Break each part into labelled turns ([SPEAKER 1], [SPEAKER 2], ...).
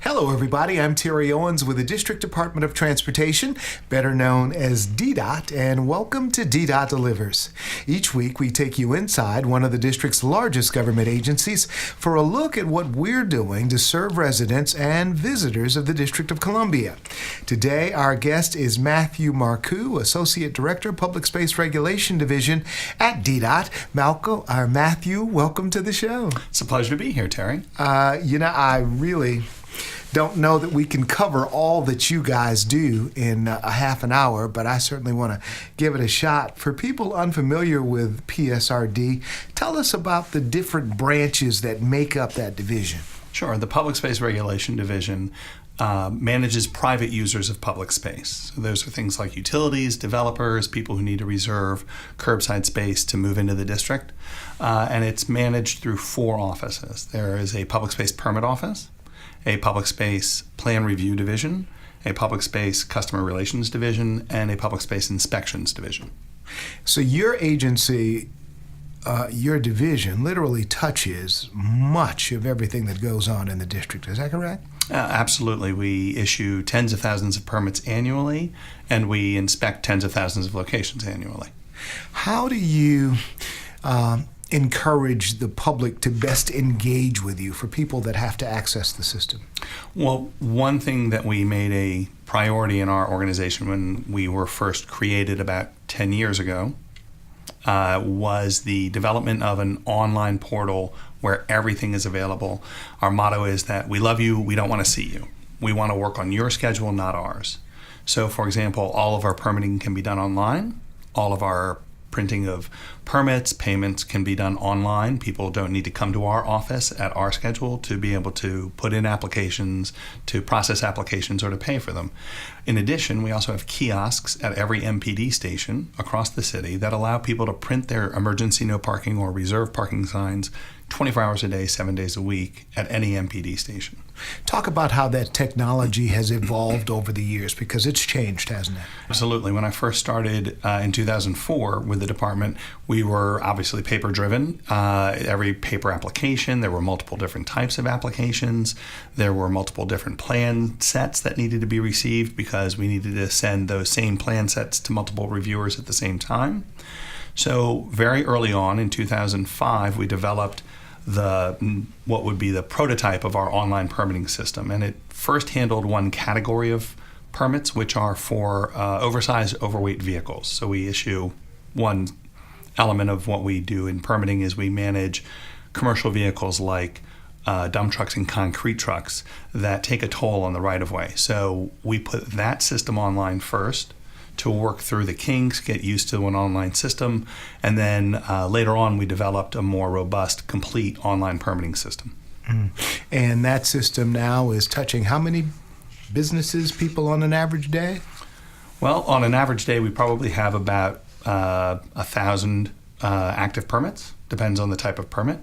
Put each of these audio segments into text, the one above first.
[SPEAKER 1] Hello everybody, I'm Terry Owens with the District Department of Transportation, better known as DDOT, and welcome to DDOT Delivers. Each week we take you inside one of the district's largest government agencies for a look at what we're doing to serve residents and visitors of the District of Columbia. Today our guest is Matthew Marcou, Associate Director, Public Space Regulation Division at DDOT. Matthew, welcome to the show.
[SPEAKER 2] It's a pleasure to be here, Terry.
[SPEAKER 1] I really don't know that we can cover all that you guys do in a half an hour, but I certainly want to give it a shot. For people unfamiliar with PSRD, tell us about the different branches that make up that division.
[SPEAKER 2] Sure. The Public Space Regulation Division manages private users of public space. So those are things like utilities, developers, people who need to reserve curbside space to move into the district. And it's managed through 4 offices. There is a Public Space Permit Office, a Public Space Plan Review Division, a Public Space Customer Relations Division, and a Public Space Inspections Division.
[SPEAKER 1] So your agency, your division, literally touches much of everything that goes on in the district. Is that correct?
[SPEAKER 2] Absolutely. We issue tens of thousands of permits annually, and we inspect tens of thousands of locations annually.
[SPEAKER 1] How do you encourage the public to best engage with you for people that have to access the system?
[SPEAKER 2] Well, one thing that we made a priority in our organization when we were first created about 10 years ago was the development of an online portal where everything is available. Our motto is that we love you, we don't want to see you. We want to work on your schedule, not ours. So, for example, all of our permitting can be done online. All of our printing of permits, payments can be done online. People don't need to come to our office at our schedule to be able to put in applications, to process applications, or to pay for them. In addition, we also have kiosks at every MPD station across the city that allow people to print their emergency no parking or reserve parking signs 24 hours a day, 7 days a week at any MPD station.
[SPEAKER 1] Talk about how that technology has evolved over the years, because it's changed, hasn't it?
[SPEAKER 2] Absolutely. When I first started in 2004 with the department, we were obviously paper-driven. Every paper application, there were multiple different types of applications. There were multiple different plan sets that needed to be received because we needed to send those same plan sets to multiple reviewers at the same time. So very early on in 2005, we developed what would be the prototype of our online permitting system. And it first handled one category of permits, which are for oversized, overweight vehicles. So we issue one element of what we do in permitting is we manage commercial vehicles like dump trucks and concrete trucks that take a toll on the right-of-way. So we put that system online first to work through the kinks, get used to an online system, and then later on we developed a more robust, complete online permitting system.
[SPEAKER 1] And that system now is touching how many businesses, people on an average day?
[SPEAKER 2] Well, on an average day we probably have about 1,000 active permits, depends on the type of permit,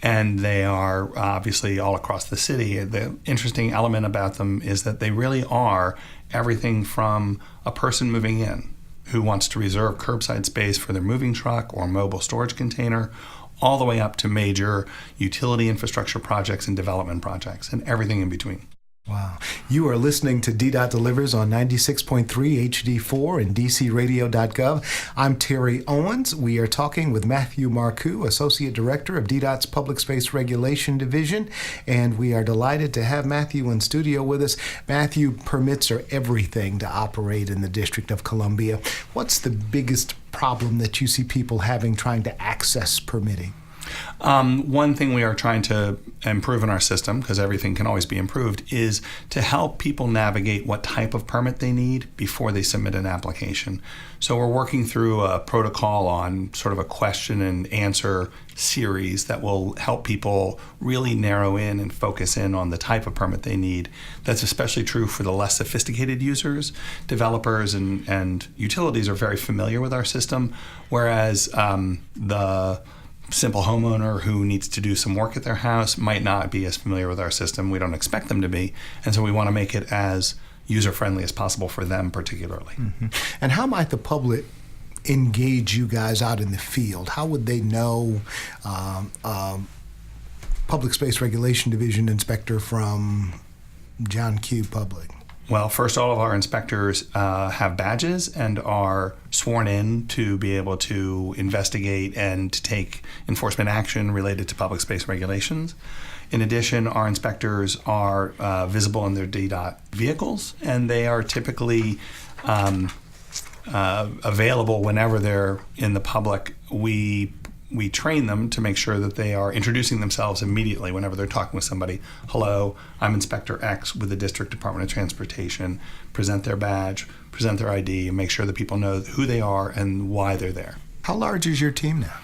[SPEAKER 2] and they are obviously all across the city. The interesting element about them is that they really are everything from a person moving in who wants to reserve curbside space for their moving truck or mobile storage container, all the way up to major utility infrastructure projects and development projects and everything in between.
[SPEAKER 1] Wow. You are listening to DDOT Delivers on 96.3 HD4 and DCRadio.gov. I'm Terry Owens. We are talking with Matthew Marcou, Associate Director of DDOT's Public Space Regulation Division, and we are delighted to have Matthew in studio with us. Matthew, permits are everything to operate in the District of Columbia. What's the biggest problem that you see people having trying to access permitting?
[SPEAKER 2] One thing we are trying to improve in our system, because everything can always be improved, is to help people navigate what type of permit they need before they submit an application. So we're working through a protocol on sort of a question and answer series that will help people really narrow in and focus in on the type of permit they need. That's especially true for the less sophisticated users. Developers and utilities are very familiar with our system, whereas the simple homeowner who needs to do some work at their house might not be as familiar with our system. We don't expect them to be, and so we want to make it as user-friendly as possible for them particularly.
[SPEAKER 1] Mm-hmm. And how might the public engage you guys out in the field? How would they know Public Space Regulation Division inspector from John Q. Public?
[SPEAKER 2] Well, first, all of our inspectors have badges and are sworn in to be able to investigate and to take enforcement action related to public space regulations. In addition, our inspectors are visible in their DDOT vehicles, and they are typically available whenever they're in the public. We train them to make sure that they are introducing themselves immediately whenever they're talking with somebody. Hello, I'm Inspector X with the District Department of Transportation. Present their badge, present their ID, and make sure that people know who they are and why they're there.
[SPEAKER 1] How large is your team now?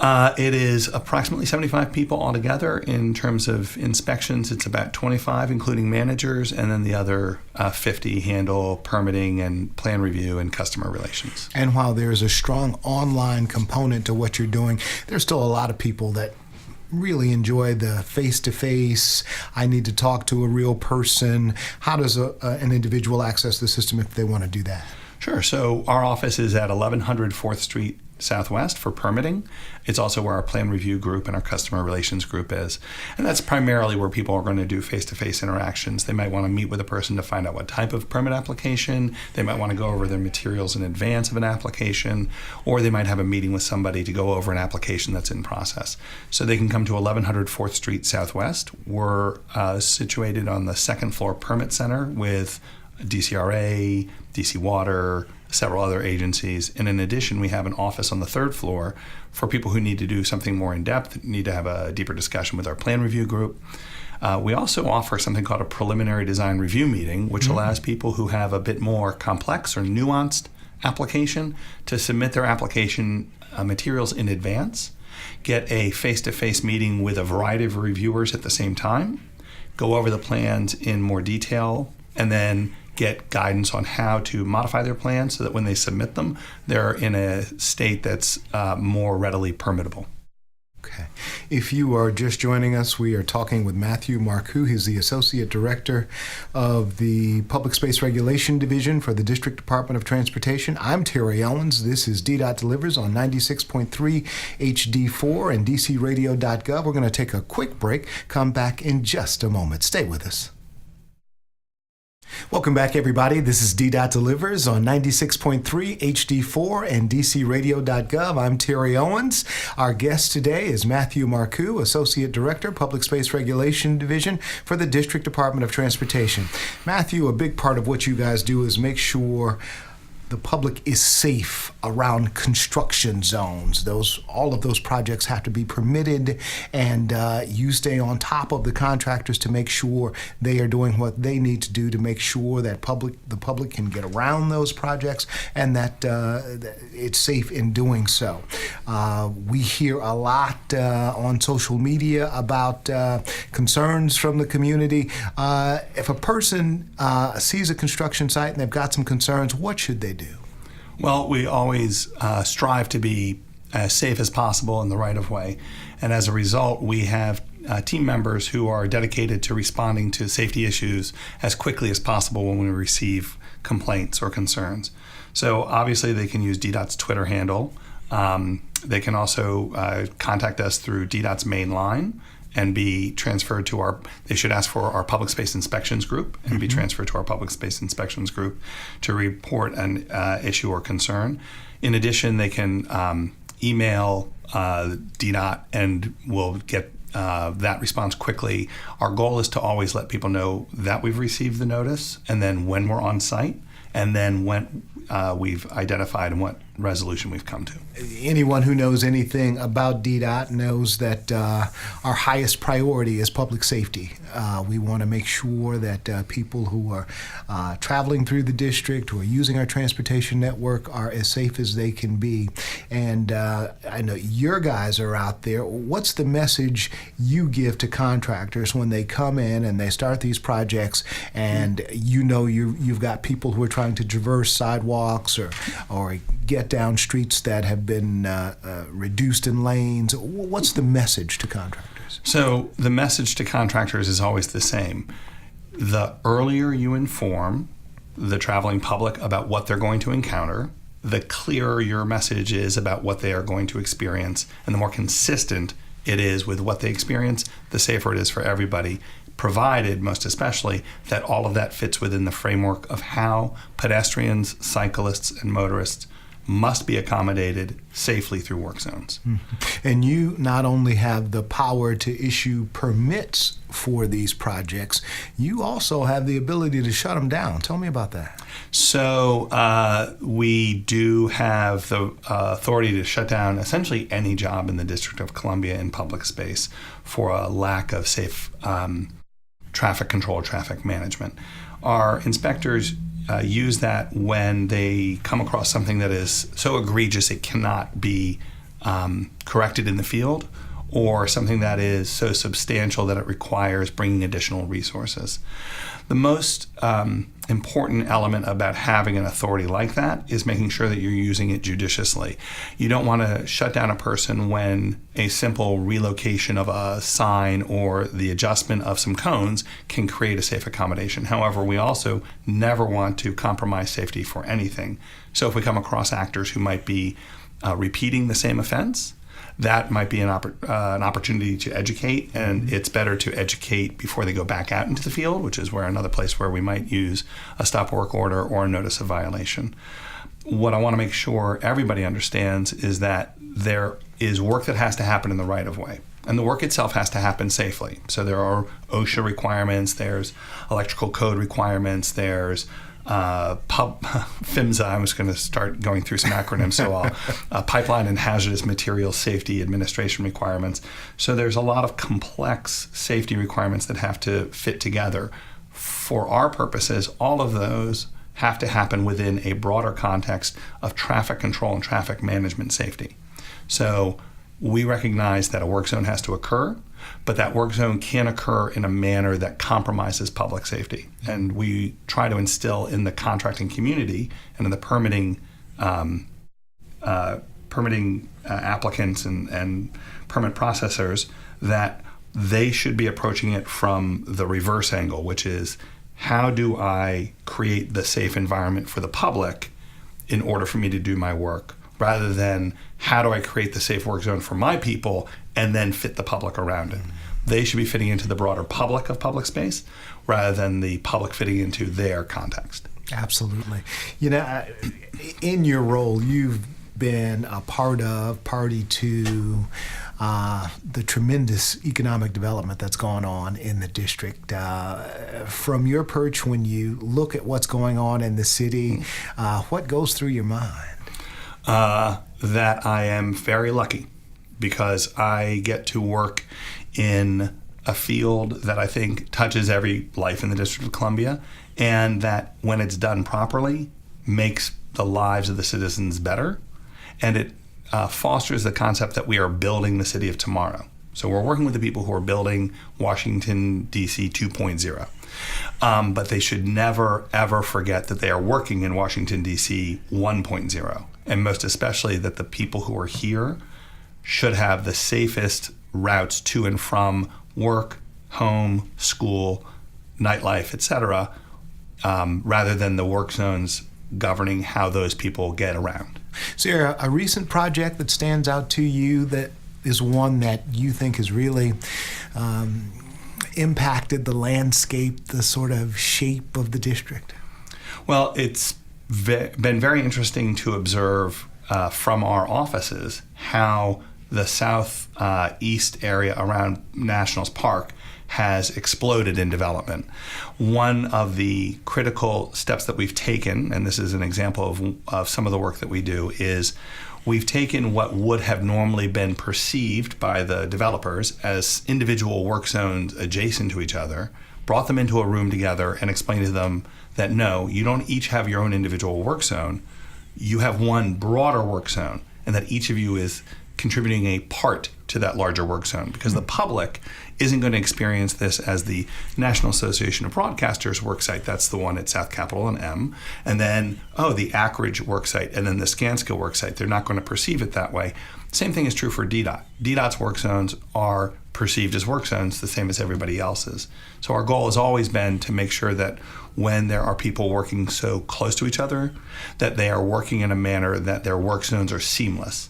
[SPEAKER 2] It is approximately 75 people altogether. In terms of inspections, it's about 25, including managers, and then the other 50 handle permitting and plan review and customer relations.
[SPEAKER 1] And while there's a strong online component to what you're doing, there's still a lot of people that really enjoy the face-to-face, I need to talk to a real person. How does an individual access the system if they want to do that?
[SPEAKER 2] Sure. So our office is at 1100 4th Street Southwest for permitting. It's also where our plan review group and our customer relations group is. And that's primarily where people are going to do face-to-face interactions. They might want to meet with a person to find out what type of permit application. They might want to go over their materials in advance of an application, or they might have a meeting with somebody to go over an application that's in process. So they can come to 1100 4th Street Southwest. We're situated on the second floor permit center with DCRA, DC Water, several other agencies. And in addition, we have an office on the third floor for people who need to do something more in depth, need to have a deeper discussion with our plan review group. We also offer something called a preliminary design review meeting, which allows people who have a bit more complex or nuanced application to submit their application materials in advance, get a face-to-face meeting with a variety of reviewers at the same time, go over the plans in more detail, and then get guidance on how to modify their plans so that when they submit them, they're in a state that's more readily permittable.
[SPEAKER 1] Okay. If you are just joining us, we are talking with Matthew Marcou. He's the Associate Director of the Public Space Regulation Division for the District Department of Transportation. I'm Terry Owens. This is DDOT Delivers on 96.3 HD4 and DCRadio.gov. We're going to take a quick break, come back in just a moment. Stay with us. Welcome back, everybody. This is DDOT Delivers on 96.3 HD4 and DCRadio.gov. I'm Terry Owens. Our guest today is Matthew Marcou, Associate Director, Public Space Regulation Division for the District Department of Transportation. Matthew, a big part of what you guys do is make sure the public is safe around construction zones. All of those projects have to be permitted, and you stay on top of the contractors to make sure they are doing what they need to do to make sure that the public can get around those projects and that it's safe in doing so. We hear a lot on social media about concerns from the community. If a person sees a construction site and they've got some concerns, what should they do?
[SPEAKER 2] Well, we always strive to be as safe as possible in the right-of-way. And as a result, we have team members who are dedicated to responding to safety issues as quickly as possible when we receive complaints or concerns. So obviously they can use DDOT's Twitter handle. They can also contact us through DDOT's main line and be transferred to they should ask for our public space inspections group and be transferred to our public space inspections group to report an issue or concern. In addition, they can email DDOT and we'll get that response quickly. Our goal is to always let people know that we've received the notice, and then when we're on site, and then when we've identified and what resolution we've come to.
[SPEAKER 1] Anyone who knows anything about DDOT knows that our highest priority is public safety. We want to make sure that people who are traveling through the district, who are using our transportation network, are as safe as they can be. And I know your guys are out there. What's the message you give to contractors when they come in and they start these projects and you've got people who are trying to traverse sidewalks or get down streets that have been reduced in lanes? What's the message to contractors?
[SPEAKER 2] So the message to contractors is always the same. The earlier you inform the traveling public about what they're going to encounter, the clearer your message is about what they are going to experience, and the more consistent it is with what they experience, the safer it is for everybody, provided, most especially, that all of that fits within the framework of how pedestrians, cyclists, and motorists must be accommodated safely through work zones.
[SPEAKER 1] And you not only have the power to issue permits for these projects, you also have the ability to shut them down. Tell me about that.
[SPEAKER 2] So we do have the authority to shut down essentially any job in the District of Columbia in public space for a lack of safe traffic control, traffic management. Our inspectors use that when they come across something that is so egregious it cannot be corrected in the field, or something that is so substantial that it requires bringing additional resources. The most important element about having an authority like that is making sure that you're using it judiciously. You don't want to shut down a person when a simple relocation of a sign or the adjustment of some cones can create a safe accommodation. However, we also never want to compromise safety for anything. So if we come across actors who might be repeating the same offense, that might be an opportunity to educate, and it's better to educate before they go back out into the field, which is another place where we might use a stop work order or a notice of violation. What I want to make sure everybody understands is that there is work that has to happen in the right of way, and the work itself has to happen safely. So there are OSHA requirements, there's electrical code requirements, there's PHMSA, I was going to start going through some acronyms, so Pipeline and Hazardous Materials Safety Administration requirements. So there's a lot of complex safety requirements that have to fit together. For our purposes, all of those have to happen within a broader context of traffic control and traffic management safety. So we recognize that a work zone has to occur, but that work zone can't occur in a manner that compromises public safety. And we try to instill in the contracting community and in the permitting applicants and permit processors that they should be approaching it from the reverse angle, which is, how do I create the safe environment for the public in order for me to do my work, rather than how do I create the safe work zone for my people and then fit the public around it. They should be fitting into the broader public of public space rather than the public fitting into their context.
[SPEAKER 1] Absolutely. In your role, you've been a party to the tremendous economic development that's gone on in the district. From your perch, when you look at what's going on in the city, what goes through your mind? That
[SPEAKER 2] I am very lucky because I get to work in a field that I think touches every life in the District of Columbia, and that when it's done properly makes the lives of the citizens better, and it fosters the concept that we are building the city of tomorrow. So we're working with the people who are building Washington, D.C. 2.0. But they should never, ever forget that they are working in Washington, D.C. 1.0. And most especially that the people who are here should have the safest routes to and from work, home, school, nightlife, etc., rather than the work zones governing how those people get around.
[SPEAKER 1] Is there a recent project that stands out to you that is one that you think has really impacted the landscape, the sort of shape of the district?
[SPEAKER 2] Well, it's been very interesting to observe from our offices how the southeast area around Nationals Park has exploded in development. One of the critical steps that we've taken, and this is an example of some of the work that we do, is we've taken what would have normally been perceived by the developers as individual work zones adjacent to each other, brought them into a room together and explained to them that no, you don't each have your own individual work zone, you have one broader work zone, and that each of you is contributing a part to that larger work zone, because the public isn't going to experience this as the National Association of Broadcasters work site. That's the one at South Capitol and M. And then, the Anchorage work site, and then the Skanska work site. They're not going to perceive it that way. Same thing is true for DDOT. DDOT's work zones are perceived as work zones the same as everybody else's. So our goal has always been to make sure that when there are people working so close to each other, that they are working in a manner that their work zones are seamless.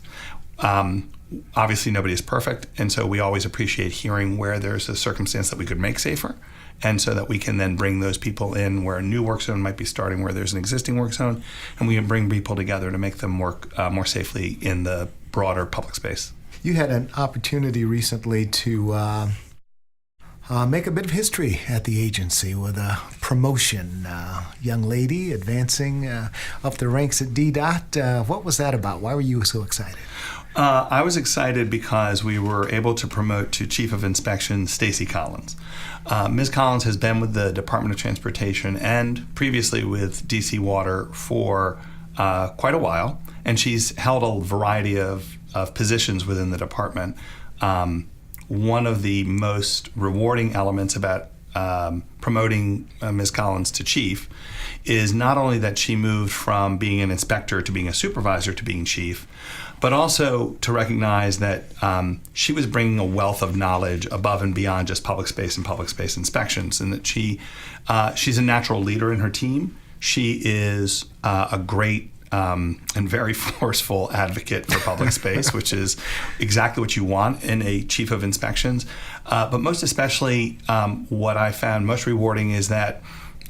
[SPEAKER 2] obviously nobody is perfect, and so we always appreciate hearing where there's a circumstance that we could make safer, and so that we can then bring those people in where a new work zone might be starting, where there's an existing work zone, and we can bring people together to make them work more safely in the broader public space.
[SPEAKER 1] You had an opportunity recently to make a bit of history at the agency with a promotion. Young lady advancing up the ranks at DDOT. What was that about? Why were you so excited?
[SPEAKER 2] I was excited because we were able to promote to Chief of Inspection Stacey Collins. Ms. Collins has been with the Department of Transportation and previously with DC Water for quite a while, and she's held a variety of positions within the department. One of the most rewarding elements about promoting Ms. Collins to chief is not only that she moved from being an inspector to being a supervisor to being chief, but also to recognize that she was bringing a wealth of knowledge above and beyond just public space and public space inspections, and that she's a natural leader in her team. She is a great and very forceful advocate for public space, which is exactly what you want in a chief of inspections. But most especially, what I found most rewarding is that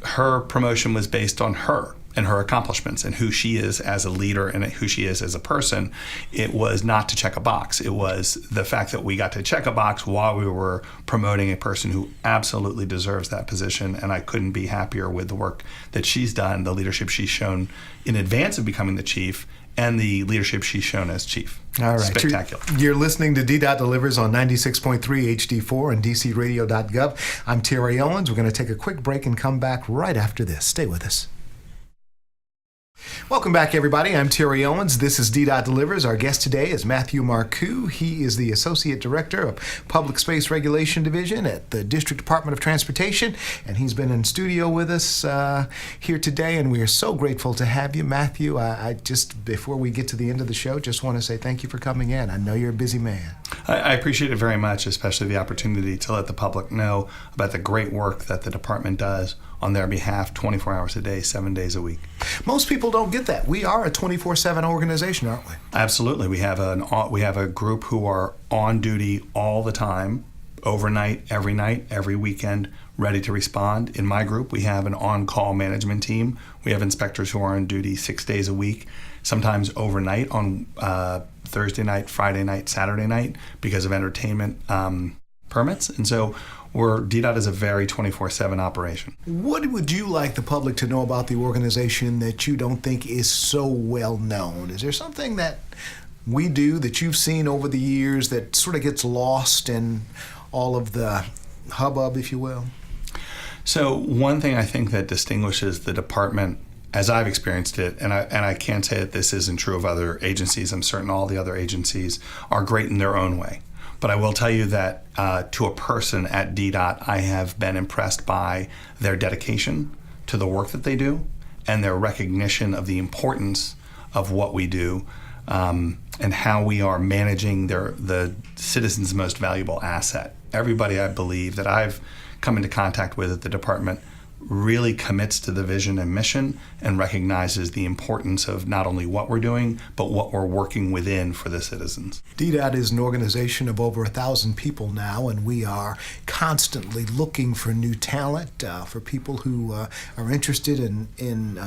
[SPEAKER 2] her promotion was based on her and her accomplishments and who she is as a leader and who she is as a person. It was not to check a box. It was the fact that we got to check a box while we were promoting a person who absolutely deserves that position, and I couldn't be happier with the work that she's done, the leadership she's shown in advance of becoming the chief, and the leadership she's shown as chief.
[SPEAKER 1] All right.
[SPEAKER 2] Spectacular.
[SPEAKER 1] You're listening to DDOT Delivers on 96.3 HD4 and DCRadio.gov. I'm Terry Owens. We're going to take a quick break and come back right after this. Stay with us. Welcome back, everybody. I'm Terry Owens. This is DDOT Delivers. Our guest today is Matthew Marcou. He is the Associate Director of Public Space Regulation Division at the District Department of Transportation, and he's been in studio with us here today, and we are so grateful to have you, Matthew. I just, before we get to the end of the show, just want to say thank you for coming in. I know you're a busy man.
[SPEAKER 2] I appreciate it very much, especially the opportunity to let the public know about the great work that the department does on their behalf 24 hours a day, 7 days a week.
[SPEAKER 1] Most people don't get that. We are a 24/7 organization, aren't we?
[SPEAKER 2] Absolutely. We have a group who are on duty all the time, overnight, every weekend, ready to respond. In my group, we have an on-call management team. We have inspectors who are on duty 6 days a week, sometimes overnight on Thursday night, Friday night, Saturday night because of entertainment permits. And so DDOT is a very 24/7 operation.
[SPEAKER 1] What would you like the public to know about the organization that you don't think is so well known? Is there something that we do that you've seen over the years that sort of gets lost in all of the hubbub, if you will?
[SPEAKER 2] So one thing I think that distinguishes the department, as I've experienced it, and I can't say that this isn't true of other agencies. I'm certain all the other agencies are great in their own way. But I will tell you that to a person at DDOT, I have been impressed by their dedication to the work that they do and their recognition of the importance of what we do and how we are managing the citizens' most valuable asset. Everybody, I believe, that I've come into contact with at the department really commits to the vision and mission and recognizes the importance of not only what we're doing, but what we're working within for the citizens.
[SPEAKER 1] DDOT is an organization of over 1,000 people now, and we are constantly looking for new talent, for people who are interested in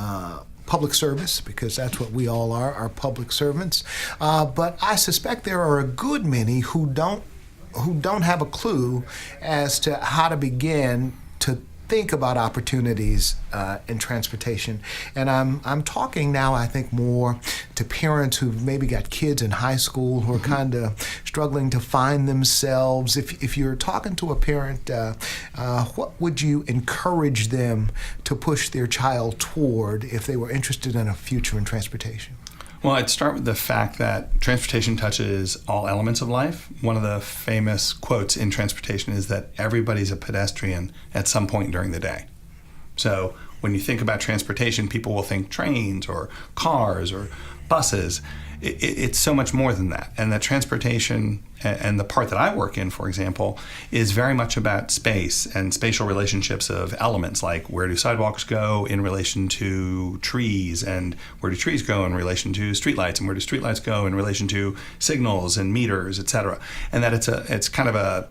[SPEAKER 1] public service, because that's what we all are public servants. But I suspect there are a good many who don't have a clue as to how to begin to think about opportunities in transportation. And I'm talking now, I think, more to parents who've maybe got kids in high school who are kind of struggling to find themselves. If you're talking to a parent, what would you encourage them to push their child toward if they were interested in a future in transportation?
[SPEAKER 2] Well, I'd start with the fact that transportation touches all elements of life. One of the famous quotes in transportation is that everybody's a pedestrian at some point during the day. So when you think about transportation, people will think trains or cars or buses. it's so much more than that. And the transportation and the part that I work in, for example, is very much about space and spatial relationships of elements, like where do sidewalks go in relation to trees, and where do trees go in relation to streetlights, and where do streetlights go in relation to signals and meters, et cetera. And that it's kind of a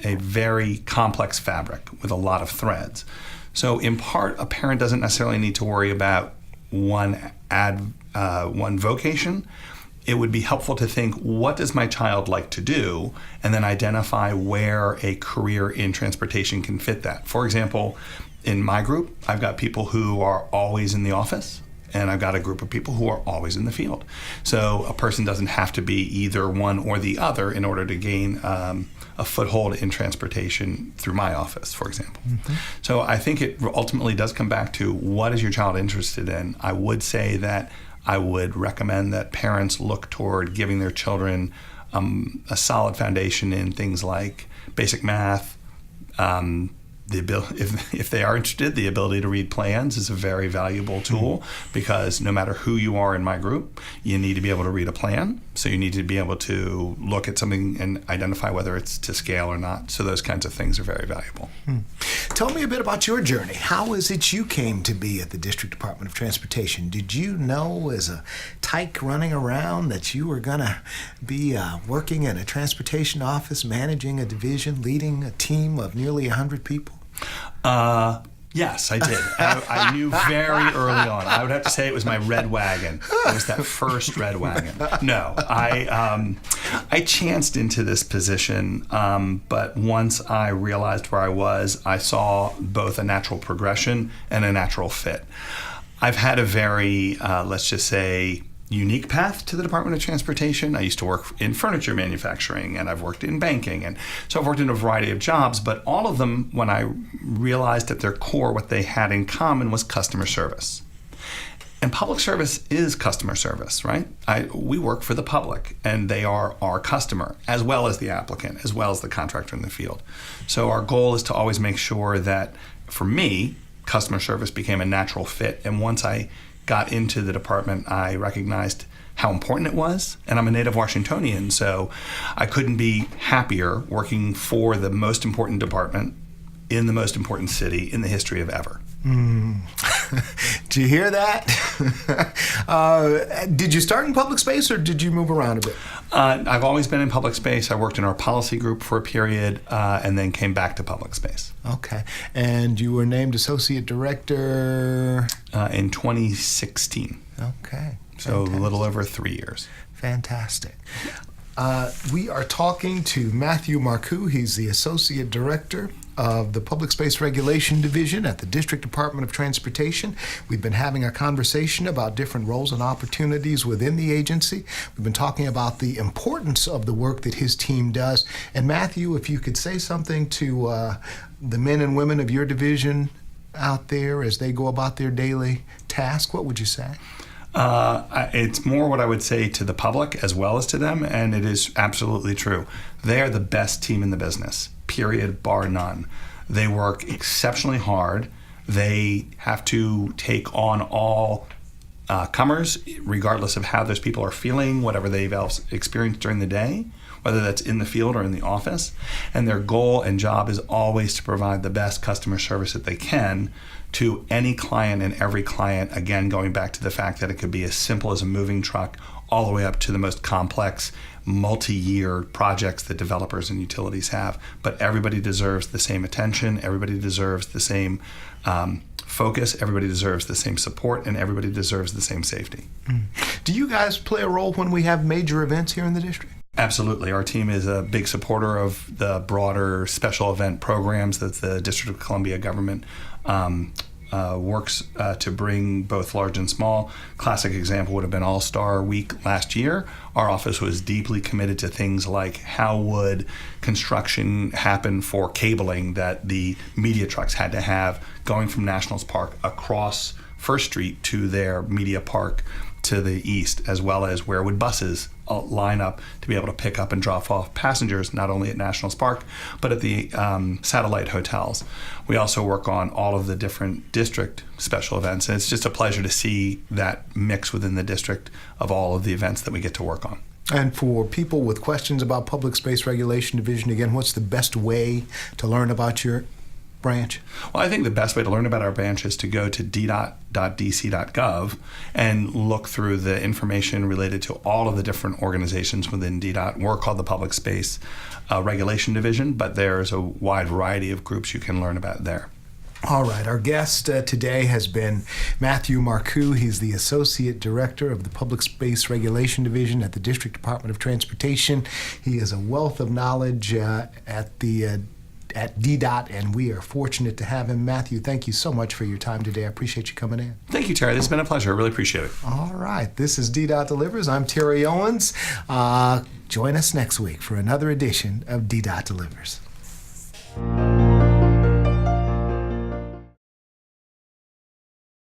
[SPEAKER 2] very complex fabric with a lot of threads. So in part, a parent doesn't necessarily need to worry about one vocation. It would be helpful to think, what does my child like to do? And then identify where a career in transportation can fit that. For example, in my group, I've got people who are always in the office, and I've got a group of people who are always in the field. So a person doesn't have to be either one or the other in order to gain a foothold in transportation through my office, for example. Mm-hmm. So I think it ultimately does come back to, what is your child interested in? I would say that I would recommend that parents look toward giving their children a solid foundation in things like basic math. If they are interested, the ability to read plans is a very valuable tool, because no matter who you are in my group, you need to be able to read a plan. So you need to be able to look at something and identify whether it's to scale or not. So those kinds of things are very valuable.
[SPEAKER 1] Tell me a bit about your journey. How is it you came to be at the District Department of Transportation? Did you know as a tyke running around that you were going to be working in a transportation office, managing a division, leading a team of nearly 100 people?
[SPEAKER 2] Yes, I did. I knew very early on. I would have to say it was my red wagon. It was that first red wagon. No, I chanced into this position, but once I realized where I was, I saw both a natural progression and a natural fit. I've had a very, let's just say, unique path to the Department of Transportation. I used to work in furniture manufacturing, and I've worked in banking, and so I've worked in a variety of jobs, but all of them, when I realized at their core what they had in common was customer service. And public service is customer service, right? We work for the public, and they are our customer, as well as the applicant, as well as the contractor in the field. So our goal is to always make sure that, for me, customer service became a natural fit. And once I got into the department, I recognized how important it was, and I'm a native Washingtonian, so I couldn't be happier working for the most important department in the most important city in the history of ever.
[SPEAKER 1] Did you hear that? Did you start in public space, or did you move around a bit?
[SPEAKER 2] I've always been in public space. I worked in our policy group for a period, and then came back to public space.
[SPEAKER 1] Okay. And you were named Associate Director?
[SPEAKER 2] In 2016.
[SPEAKER 1] Okay.
[SPEAKER 2] So a little over 3 years.
[SPEAKER 1] Fantastic. We are talking to Matthew Marcou. He's the Associate Director of the Public Space Regulation Division at the District Department of Transportation. We've been having a conversation about different roles and opportunities within the agency. We've been talking about the importance of the work that his team does. And Matthew, if you could say something to the men and women of your division out there as they go about their daily task, what would you say?
[SPEAKER 2] It's more what I would say to the public as well as to them, and it is absolutely true. They are the best team in the business, period, bar none. They work exceptionally hard. They have to take on all comers, regardless of how those people are feeling, whatever they've experienced during the day, whether that's in the field or in the office. And their goal and job is always to provide the best customer service that they can to any client and every client, again, going back to the fact that it could be as simple as a moving truck all the way up to the most complex multi-year projects that developers and utilities have. But everybody deserves the same attention, everybody deserves the same focus, everybody deserves the same support, and everybody deserves the same safety.
[SPEAKER 1] Do you guys play a role when we have major events here in the district?
[SPEAKER 2] Absolutely. Our team is a big supporter of the broader special event programs that the District of Columbia government works to bring, both large and small. Classic example would have been All-Star Week last year. Our office was deeply committed to things like how would construction happen for cabling that the media trucks had to have going from Nationals Park across First Street to their media park to the east, as well as where would buses line up to be able to pick up and drop off passengers, not only at National Park, but at the satellite hotels. We also work on all of the different district special events, and it's just a pleasure to see that mix within the district of all of the events that we get to work on.
[SPEAKER 1] And for people with questions about Public Space Regulation Division, again, what's the best way to learn about your branch?
[SPEAKER 2] Well, I think the best way to learn about our branch is to go to ddot.dc.gov and look through the information related to all of the different organizations within DDOT. We're called the Public Space Regulation Division, but there's a wide variety of groups you can learn about there.
[SPEAKER 1] All right, our guest today has been Matthew Marcou. He's the Associate Director of the Public Space Regulation Division at the District Department of Transportation. He is a wealth of knowledge at DDOT, and we are fortunate to have him. Matthew, thank you so much for your time today. I appreciate you coming in.
[SPEAKER 2] Thank you, Terry. This has been a pleasure. I really appreciate it.
[SPEAKER 1] All right, this is DDOT Delivers. I'm Terry Owens. Join us next week for another edition of DDOT Delivers.